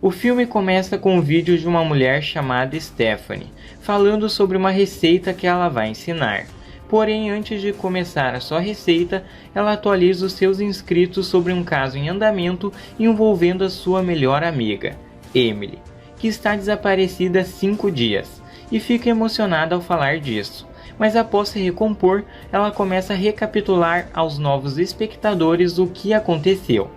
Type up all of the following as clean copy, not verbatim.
O filme começa com um vídeo de uma mulher chamada Stephanie, falando sobre uma receita que ela vai ensinar. Porém, antes de começar a sua receita, ela atualiza os seus inscritos sobre um caso em andamento envolvendo a sua melhor amiga, Emily, que está desaparecida há 5 dias, e fica emocionada ao falar disso. Mas após se recompor, ela começa a recapitular aos novos espectadores o que aconteceu.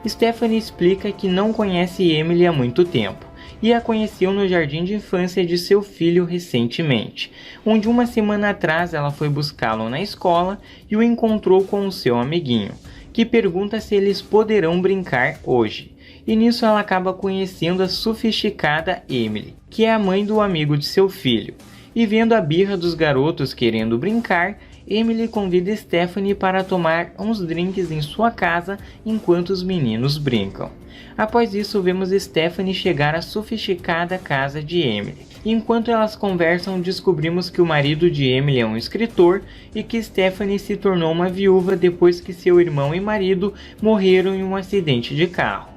Stephanie explica que não conhece Emily há muito tempo, e a conheceu no jardim de infância de seu filho recentemente, onde uma semana atrás ela foi buscá-lo na escola e o encontrou com o seu amiguinho, que pergunta se eles poderão brincar hoje. E nisso ela acaba conhecendo a sofisticada Emily, que é a mãe do amigo de seu filho. E vendo a birra dos garotos querendo brincar, Emily convida Stephanie para tomar uns drinks em sua casa enquanto os meninos brincam. Após isso, vemos Stephanie chegar à sofisticada casa de Emily. Enquanto elas conversam, descobrimos que o marido de Emily é um escritor e que Stephanie se tornou uma viúva depois que seu irmão e marido morreram em um acidente de carro.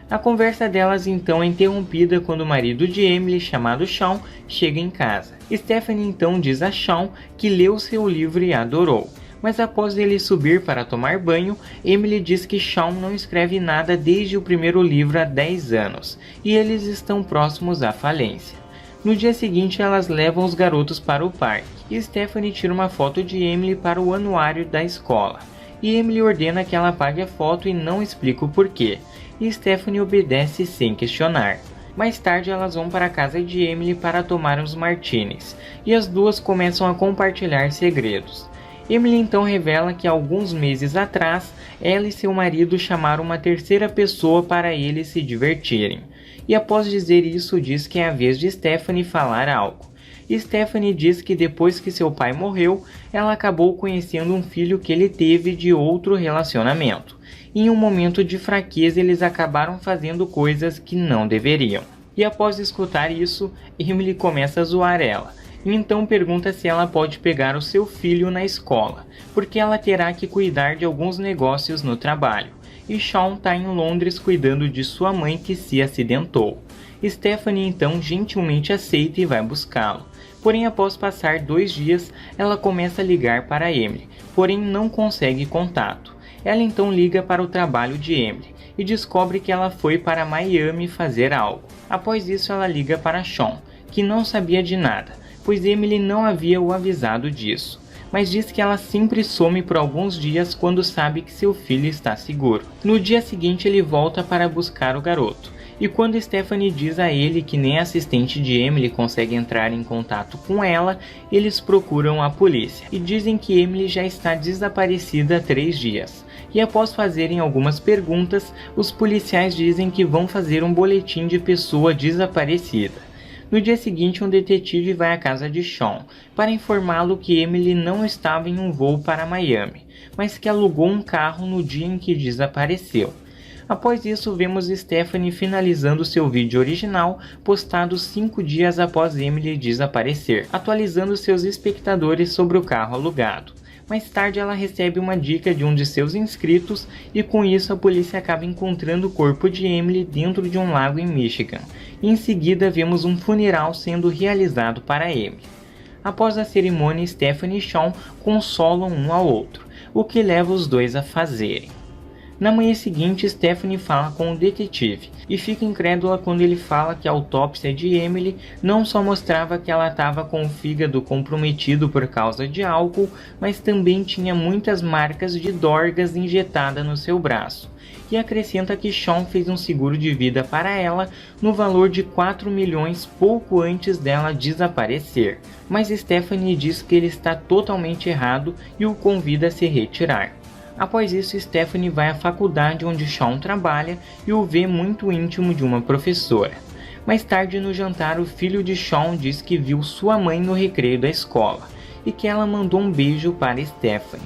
A conversa delas então é interrompida quando o marido de Emily, chamado Sean, chega em casa. Stephanie então diz a Sean que leu seu livro e adorou. Mas após ele subir para tomar banho, Emily diz que Sean não escreve nada desde o primeiro livro há 10 anos, e eles estão próximos à falência. No dia seguinte, elas levam os garotos para o parque, e Stephanie tira uma foto de Emily para o anuário da escola. E Emily ordena que ela apague a foto e não explica o porquê, e Stephanie obedece sem questionar. Mais tarde elas vão para a casa de Emily para tomar uns martinis, e as duas começam a compartilhar segredos. Emily então revela que alguns meses atrás, ela e seu marido chamaram uma terceira pessoa para eles se divertirem. E após dizer isso, diz que é a vez de Stephanie falar algo. Stephanie diz que depois que seu pai morreu, ela acabou conhecendo um filho que ele teve de outro relacionamento. E em um momento de fraqueza, eles acabaram fazendo coisas que não deveriam. E após escutar isso, Emily começa a zoar ela. E então pergunta se ela pode pegar o seu filho na escola, porque ela terá que cuidar de alguns negócios no trabalho. E Sean está em Londres cuidando de sua mãe que se acidentou. Stephanie então gentilmente aceita e vai buscá-lo. Porém, após passar 2 dias, ela começa a ligar para Emily, porém não consegue contato. Ela então liga para o trabalho de Emily e descobre que ela foi para Miami fazer algo. Após isso, ela liga para Sean, que não sabia de nada, pois Emily não havia o avisado disso, mas diz que ela sempre some por alguns dias quando sabe que seu filho está seguro. No dia seguinte, ele volta para buscar o garoto. E quando Stephanie diz a ele que nem a assistente de Emily consegue entrar em contato com ela, eles procuram a polícia e dizem que Emily já está desaparecida há 3 dias. E após fazerem algumas perguntas, os policiais dizem que vão fazer um boletim de pessoa desaparecida. No dia seguinte, um detetive vai à casa de Sean para informá-lo que Emily não estava em um voo para Miami, mas que alugou um carro no dia em que desapareceu. Após isso, vemos Stephanie finalizando seu vídeo original, postado 5 dias após Emily desaparecer, atualizando seus espectadores sobre o carro alugado. Mais tarde, ela recebe uma dica de um de seus inscritos e com isso a polícia acaba encontrando o corpo de Emily dentro de um lago em Michigan. E em seguida, vemos um funeral sendo realizado para Emily. Após a cerimônia, Stephanie e Sean consolam um ao outro, o que leva os dois a fazerem. Na manhã seguinte, Stephanie fala com o detetive e fica incrédula quando ele fala que a autópsia de Emily não só mostrava que ela estava com o fígado comprometido por causa de álcool, mas também tinha muitas marcas de dorgas injetada no seu braço. E acrescenta que Sean fez um seguro de vida para ela no valor de 4 milhões pouco antes dela desaparecer. Mas Stephanie diz que ele está totalmente errado e o convida a se retirar. Após isso, Stephanie vai à faculdade onde Sean trabalha e o vê muito íntimo de uma professora. Mais tarde no jantar, o filho de Sean diz que viu sua mãe no recreio da escola e que ela mandou um beijo para Stephanie.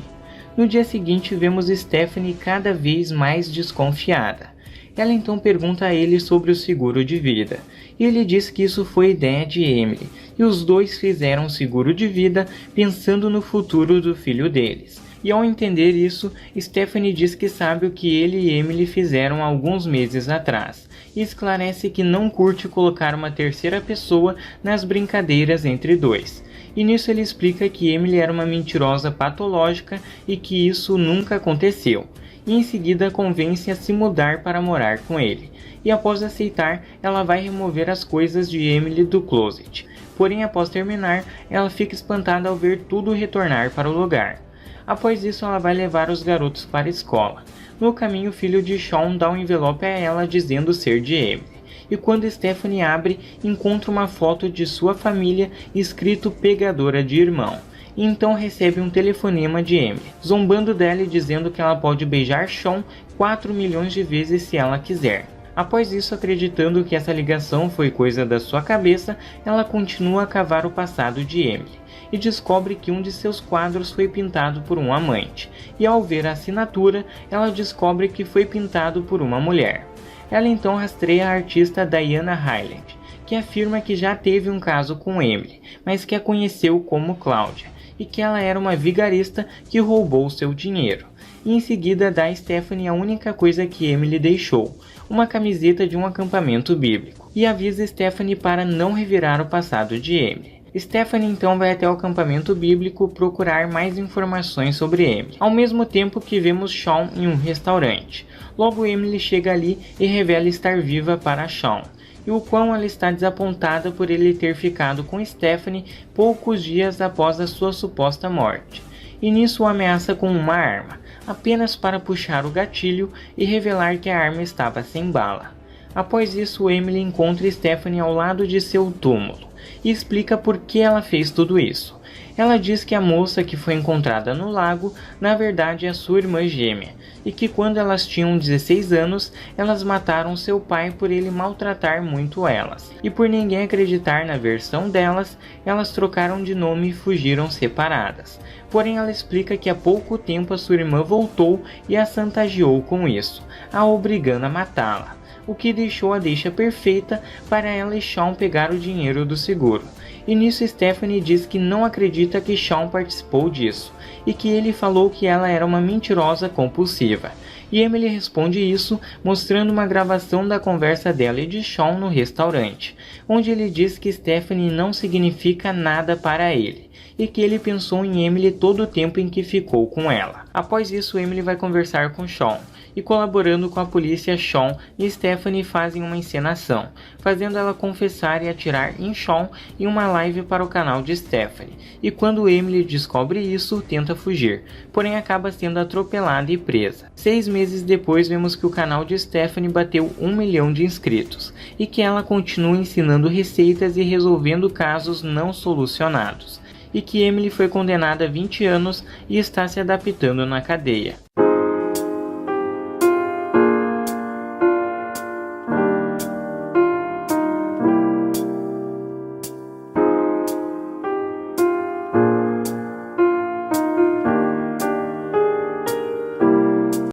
No dia seguinte, vemos Stephanie cada vez mais desconfiada. Ela então pergunta a ele sobre o seguro de vida, e ele diz que isso foi ideia de Emily, e os dois fizeram um seguro de vida pensando no futuro do filho deles. E ao entender isso, Stephanie diz que sabe o que ele e Emily fizeram alguns meses atrás, e esclarece que não curte colocar uma terceira pessoa nas brincadeiras entre dois. E nisso ele explica que Emily era uma mentirosa patológica e que isso nunca aconteceu. E em seguida convence a se mudar para morar com ele. E após aceitar, ela vai remover as coisas de Emily do closet. Porém, após terminar, ela fica espantada ao ver tudo retornar para o lugar. Após isso, ela vai levar os garotos para a escola. No caminho, o filho de Sean dá um envelope a ela dizendo ser de Emily. E quando Stephanie abre, encontra uma foto de sua família escrito pegadora de irmão. E então recebe um telefonema de Emily, zombando dela e dizendo que ela pode beijar Sean 4 milhões de vezes se ela quiser. Após isso, acreditando que essa ligação foi coisa da sua cabeça, ela continua a cavar o passado de Emily e descobre que um de seus quadros foi pintado por um amante. E ao ver a assinatura, ela descobre que foi pintado por uma mulher. Ela então rastreia a artista Diana Hyland, que afirma que já teve um caso com Emily, mas que a conheceu como Cláudia, e que ela era uma vigarista que roubou seu dinheiro. E em seguida dá a Stephanie a única coisa que Emily deixou, uma camiseta de um acampamento bíblico, e avisa Stephanie para não revirar o passado de Emily. Stephanie então vai até o acampamento bíblico procurar mais informações sobre Emily, ao mesmo tempo que vemos Sean em um restaurante. Logo Emily chega ali e revela estar viva para Sean, e o quão ela está desapontada por ele ter ficado com Stephanie poucos dias após a sua suposta morte. E nisso o ameaça com uma arma, apenas para puxar o gatilho e revelar que a arma estava sem bala. Após isso, Emily encontra Stephanie ao lado de seu túmulo e explica por que ela fez tudo isso. Ela diz que a moça que foi encontrada no lago, na verdade é sua irmã gêmea, e que quando elas tinham 16 anos, elas mataram seu pai por ele maltratar muito elas. E por ninguém acreditar na versão delas, elas trocaram de nome e fugiram separadas. Porém, ela explica que há pouco tempo a sua irmã voltou e a chantageou com isso, a obrigando a matá-la, o que deixou a deixa perfeita para ela e Sean pegar o dinheiro do seguro. E nisso Stephanie diz que não acredita que Sean participou disso, e que ele falou que ela era uma mentirosa compulsiva. E Emily responde isso, mostrando uma gravação da conversa dela e de Sean no restaurante, onde ele diz que Stephanie não significa nada para ele, e que ele pensou em Emily todo o tempo em que ficou com ela. Após isso, Emily vai conversar com Sean, e colaborando com a polícia, Sean e Stephanie fazem uma encenação, fazendo ela confessar e atirar em Sean em uma live para o canal de Stephanie. E quando Emily descobre isso, tenta fugir, porém acaba sendo atropelada e presa. 6 meses depois, vemos que o canal de Stephanie bateu 1 milhão de inscritos, e que ela continua ensinando receitas e resolvendo casos não solucionados, e que Emily foi condenada a 20 anos e está se adaptando na cadeia.